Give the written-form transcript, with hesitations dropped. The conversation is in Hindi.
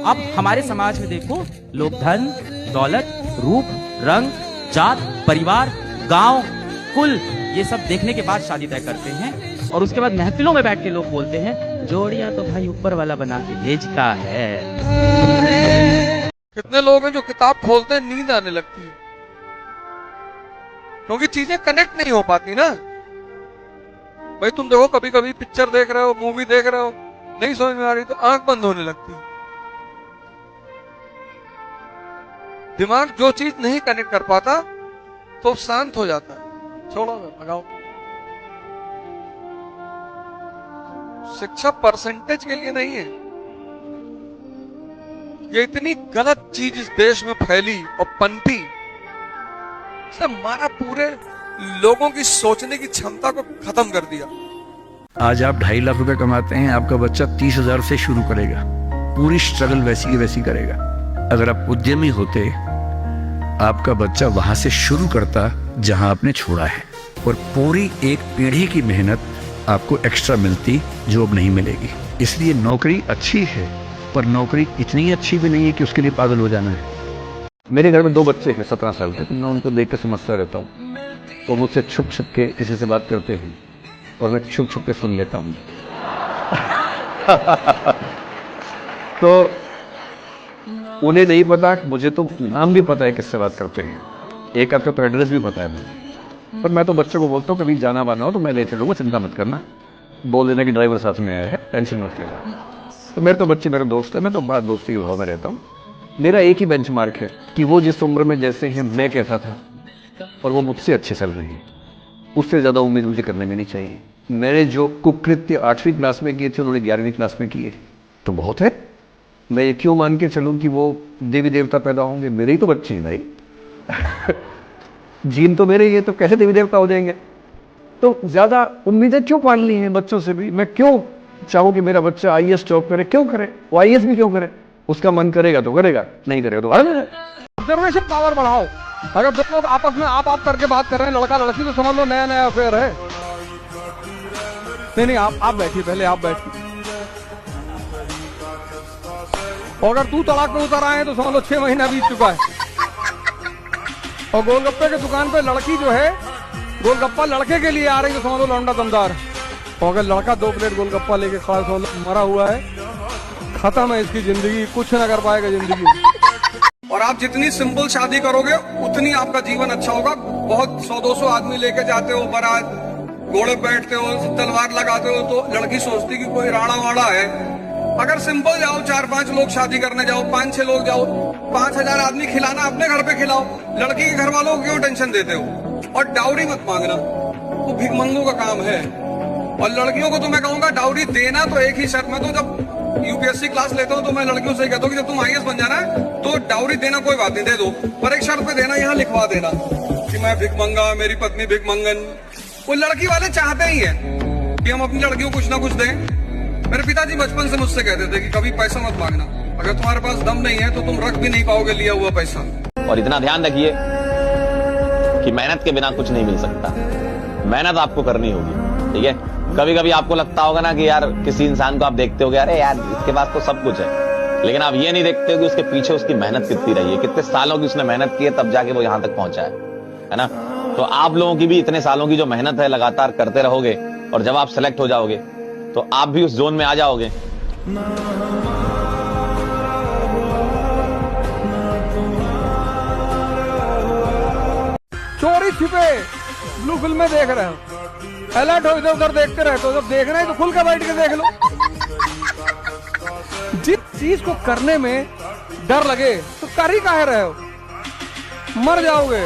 अब हमारे समाज में देखो, लोग धन, दौलत, रूप, रंग, जात, परिवार, गांव, कुल, ये सब देखने के बाद शादी तय करते हैं। और उसके बाद महफिलों में बैठ के लोग बोलते हैं, जोड़ियां तो भाई ऊपर वाला बना के भेजता है। कितने लोग हैं जो किताब खोलते हैं नींद आने लगती है, क्योंकि चीजें कनेक्ट नहीं हो पाती ना। भाई तुम देखो, कभी कभी पिक्चर देख रहे हो, मूवी देख रहे हो, नहीं समझ में आ रही तो आंख बंद होने लगती है। दिमाग जो चीज नहीं कनेक्ट कर पाता तो शांत हो जाता है। छोड़ो, लगाओ। शिक्षा परसेंटेज के लिए नहीं है। ये इतनी गलत चीज इस देश में फैली और पनपी, इसने हमारा पूरे लोगों की सोचने की क्षमता को खत्म कर दिया। आज आप 2.5 लाख रुपए कमाते हैं, आपका बच्चा 30,000 से शुरू करेगा, पूरी स्ट्रगल वैसी की वैसी करेगा। अगर आप उद्यमी होते, आपका बच्चा वहां से शुरू करता जहां आपने छोड़ा है, और पूरी एक पीढ़ी की मेहनत आपको एक्स्ट्रा मिलती जो अब नहीं मिलेगी। इसलिए नौकरी अच्छी है, पर नौकरी इतनी अच्छी भी नहीं है कि उसके लिए पागल हो जाना है। मेरे घर में 2 बच्चे हैं 17 साल के, मैं उनको देख कर समझता रहता हूँ। वो मुझसे छुप छुप के किसी से बात करते हैं और मैं छुप छुप के सुन लेता हूँ। तो उन्हें नहीं पता, मुझे तो नाम भी पता है किससे बात करते हैं, एक आपका तो एड्रेस भी पता है मुझे। पर मैं तो बच्चों को बोलता हूँ कभी जाना वाना हो तो मैं ले चलूँगा, चिंता मत करना, बोल देना कि ड्राइवर साथ में आया है, टेंशन मत लेना। तो मेरे तो बच्चे मेरे दोस्त है, मैं तो बात दोस्ती के भाव में रहता हूँ। मेरा एक ही बेंचमार्क है कि वो जिस उम्र में जैसे हैं मैं कैसा था, और वो मुझसे अच्छे चल रही है, उससे ज़्यादा उम्मीद मुझे करने में नहीं चाहिए। मैंने जो कुकृत्य 8वीं क्लास में किए थे, उन्होंने 11वीं क्लास में किए, तो बहुत है। मैं ये क्यों मान के चलूँ कि वो देवी देवता पैदा होंगे? मेरे ही तो बच्चे हैं भाई। जीन तो मेरे ही है, तो कैसे देवी देवता हो जाएंगे? तो ज़्यादा उम्मीदें क्यों पालनी है बच्चों से भी? मैं क्यों चाहूँ कि मेरा बच्चा IAS जॉब करे? क्यों करे वो? IAS भी क्यों करे? उसका मन करेगा तो करेगा, नहीं करेगा तो ऑब्जर्वेशन पावर बढ़ाओ। अगर 2 लोग आपस में आप करके बात कर रहे हैं, लड़का लड़की, तो समझ लो नया नया अफेयर है। नहीं, आप बैठिए, पहले आप बैठिए। और अगर तू तलाक पे उतर आए हैं तो समझ लो 6 महीना बीत चुका है। और गोलगप्पे की दुकान पे लड़की जो है, गोलगप्पा लड़के के लिए आ रही है तो समझ लो लौंडा दमदार। और अगर लड़का 2 प्लेट गोलगप्पा लेके खा, समझ लो मरा हुआ है, खत्म है इसकी जिंदगी, कुछ ना कर पाएगा जिंदगी। और आप जितनी सिंपल शादी करोगे उतनी आपका जीवन अच्छा होगा। बहुत 100-200 आदमी लेके जाते हो बारात, घोड़े बैठते हो, तलवार लगाते हो, तो लड़की सोचती कि कोई राणा वाड़ा है। अगर सिंपल जाओ, 4-5 लोग शादी करने जाओ, 5-6 लोग जाओ, 5,000 आदमी खिलाना अपने घर पे खिलाओ, लड़की के घर वालों को क्यों टेंशन देते हो? और डाउरी मत मांगना, वो भिखमंगों का काम है। और लड़कियों को तो मैं कहूंगा डाउरी देना तो एक ही शर्त में, तो जब UPSC क्लास लेता हूँ तो मैं लड़कियों से कहता हूँ कि जब तुम IAS बन जाना है तो डाउरी देना कोई बात नहीं, दे दो, पर एक शर्त पे देना, यहाँ लिखवा देना कि मैं भिखमंगा, मेरी पत्नी भिखमंगन। वो लड़की वाले चाहते ही है कि हम अपनी लड़कियों को कुछ ना कुछ दें। मेरे पिताजी बचपन से मुझसे कहते थे कि कभी पैसा मत मांगना, अगर तुम्हारे पास दम नहीं है तो तुम रख भी नहीं पाओगे लिया हुआ पैसा। और इतना ध्यान रखिए कि मेहनत के बिना कुछ नहीं मिल सकता, मेहनत आपको करनी होगी, ठीक है? कभी कभी आपको लगता होगा ना कि यार किसी इंसान को आप देखते हो अरे यार इसके पास तो सब कुछ है, लेकिन आप ये नहीं देखते हो कि उसके पीछे उसकी मेहनत कितनी रही है, कितने सालों की उसने मेहनत की है, तब जाके वो यहां तक पहुंचा है ना? तो आप लोगों की भी इतने सालों की जो मेहनत है लगातार करते रहोगे, और जब आप सेलेक्ट हो जाओगे तो आप भी उस जोन में आ जाओगे। चोरी छिपे ब्लू फिल्म में देख रहे हो, अलर्ट हो, इधर उधर देखते रहते हो। जब देखना है तो खुल के बैठ के देख लो। जिस चीज को करने में डर लगे तो कर ही काहे रहे हो? मर जाओगे।